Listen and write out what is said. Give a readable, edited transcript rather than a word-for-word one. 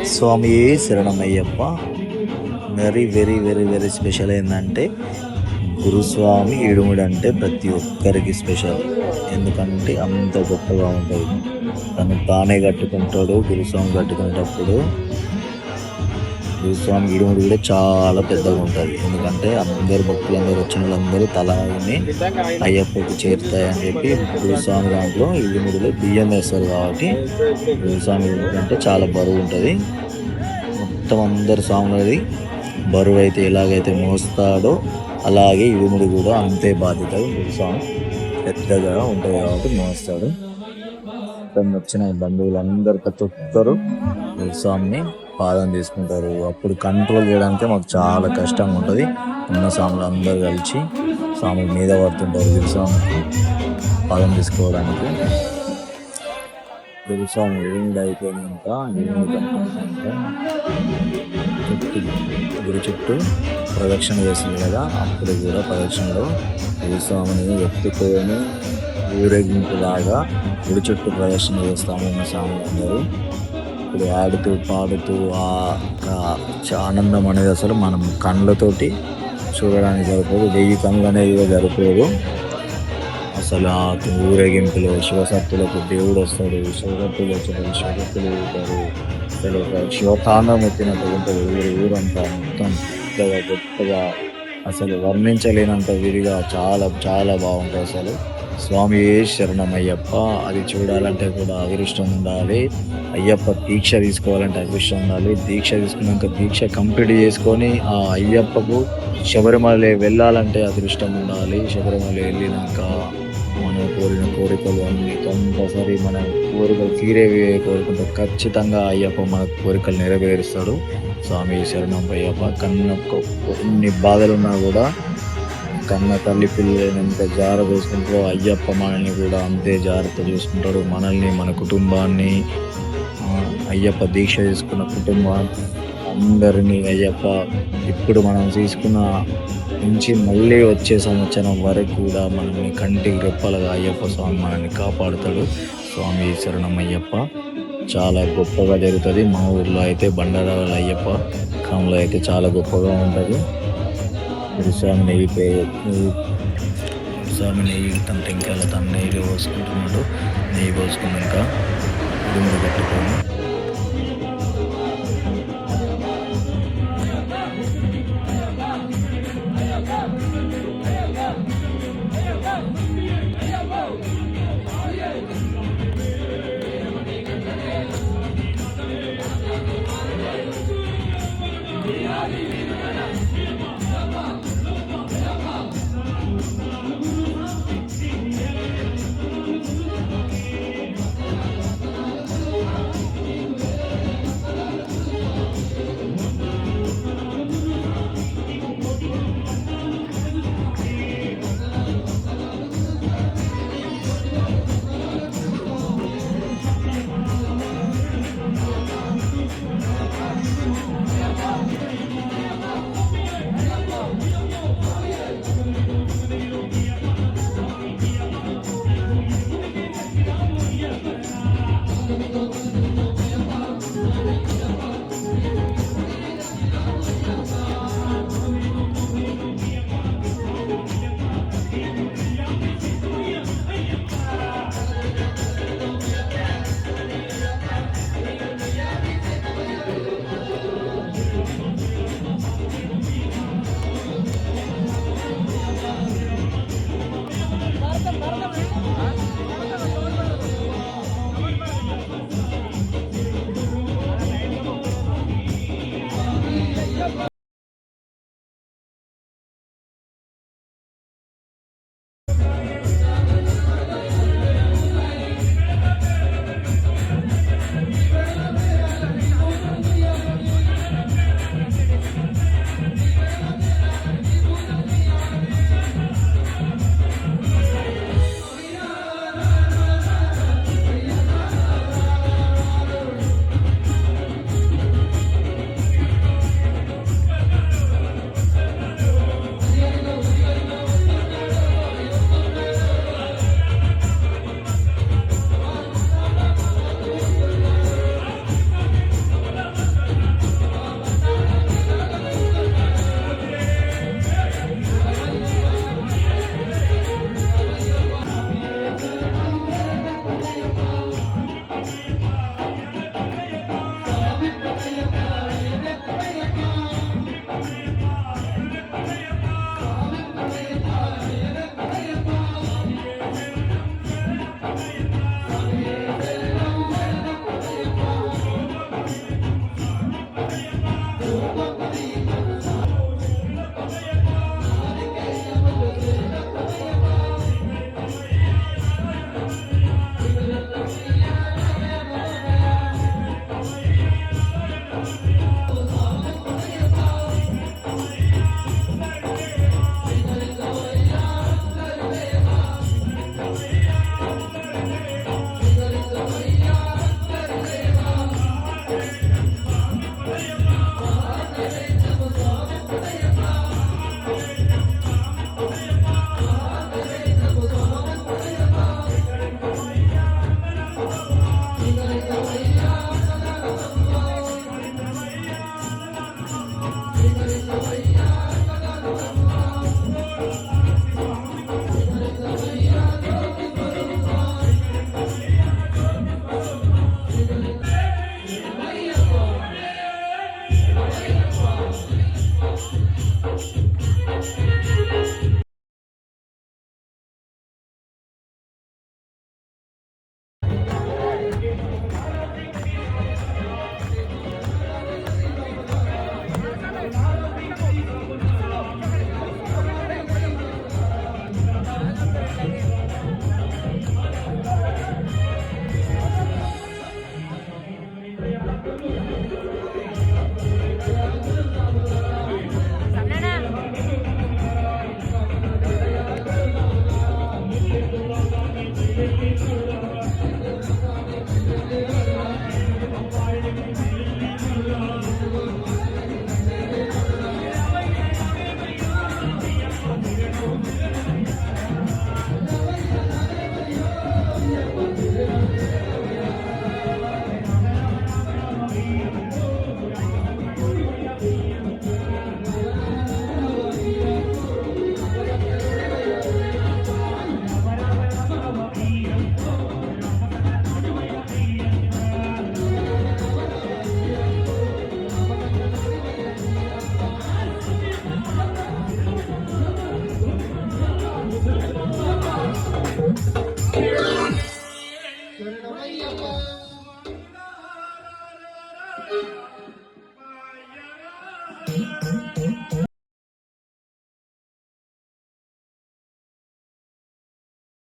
స్వామి శరణమయ్యప్ప. Very very very very special ఏంటంటే గురుస్వామి ఇడుముడు అంటే ప్రతి ఒక్కరికి స్పెషల్. ఎందుకంటే అంత గొప్పగా ఉంటుంది. తను తానే కట్టుకుంటాడు. గురుస్వామి కట్టుకునేటప్పుడు గురుస్వామి ఇడుముడు కూడా చాలా పెద్దగా ఉంటుంది. ఎందుకంటే అందరు భక్తులందరూ వచ్చిన వాళ్ళందరూ తలని అయ్యప్పకి చేరుతాయని చెప్పి గురుస్వామి దాంట్లో ఇడుముడిలో బియ్యం వేస్తారు. కాబట్టి గురుస్వామి ఇడుముడు అంటే చాలా బరువు ఉంటుంది. మొత్తం అందరు స్వాములది బరువు అయితే ఎలాగైతే మోస్తాడో అలాగే ఇడుముడు కూడా అంతే బాధ్యత గురుస్వామి పెద్దగా ఉంటుంది కాబట్టి మోస్తాడు. వచ్చిన బంధువులందరూ ప్రతి ఒక్కరు గురుస్వామిని పాదం తీసుకుంటారు. అప్పుడు కంట్రోల్ చేయడానికి మాకు చాలా కష్టంగా ఉంటుంది. ఉన్న స్వాములు అందరూ కలిసి స్వామి మీద పడుతుంటారు గురుస్వామికి పాదం తీసుకోవడానికి. గురుస్వామి ఇడుముడు అయిపోయినాక గుడి చుట్టూ ప్రదక్షిణ చేస్తుంది కదా, అప్పుడు కూడా ప్రదక్షిణలో గురుస్వామిని ఎత్తుకొని ఊరేగింపులాగా గుడి చుట్టూ ప్రదర్శన చేస్తాము ఉన్న స్వాములందరూ. ఇప్పుడు ఆడుతూ పాడుతూ ఆనందం అనేది అసలు మనం కళ్ళతోటి చూడడానికి సరిపోదు. 1000 కళ్ళు అనేది సరిపోదు. అసలు ఆ ఊరేగింపులో శివశక్తులకు దేవుడు వస్తాడు, శివశక్తులు వచ్చాడు, శివశక్తులు ఉంటారు. అసలు శివతాండం ఎత్తినట్టు ఉంటుంది. ఊరంతా మొత్తం పెద్దగా గొప్పగా అసలు వర్ణించలేనంత విధిగా చాలా చాలా బాగుంటుంది. అసలు స్వామి శరణమయ్యప్ప అది చూడాలంటే కూడా అదృష్టం ఉండాలి. అయ్యప్ప దీక్ష తీసుకోవాలంటే అదృష్టం ఉండాలి. దీక్ష తీసుకున్నాక దీక్ష కంప్లీట్ చేసుకొని ఆ అయ్యప్పకు శబరిమల వెళ్ళాలంటే అదృష్టం ఉండాలి. శబరిమల వెళ్ళినాక మనం కోరిన కోరికలు అన్ని కంపల్సరీ మన కోరికలు తీరేవి కోరుకుంటే ఖచ్చితంగా అయ్యప్ప మన కోరికలు నెరవేరుస్తాడు. స్వామి శరణం అయ్యప్ప. ఎన్ని బాధలున్నా కూడా కన్న తల్లి పిల్లలని ఎంత జాగ్రత్త చూసుకుంటాడో అయ్యప్ప మనల్ని కూడా అంతే జాగ్రత్త చూసుకుంటాడు. మనల్ని, మన కుటుంబాన్ని, అయ్యప్ప దీక్ష తీసుకున్న కుటుంబాన్ని అందరినీ అయ్యప్ప ఇప్పుడు మనం తీసుకున్న నుంచి మళ్ళీ వచ్చే సంవత్సరం వరకు కూడా మనల్ని కంటికి రెప్పలుగా అయ్యప్ప స్వామి మనల్ని కాపాడుతాడు. స్వామి శరణమయ్యప్ప. చాలా గొప్పగా జరుగుతుంది. మా ఊర్లో అయితే బండారాల అయ్యప్ప కాంలో అయితే చాలా గొప్పగా ఉంటుంది. స్వామి నెయ్యి తన టెంకాయల తన నెయ్యి పోసుకుంటున్నాడు. నెయ్యి పోసుకున్నాక ఇడుముడు కట్టుకొని Thank you.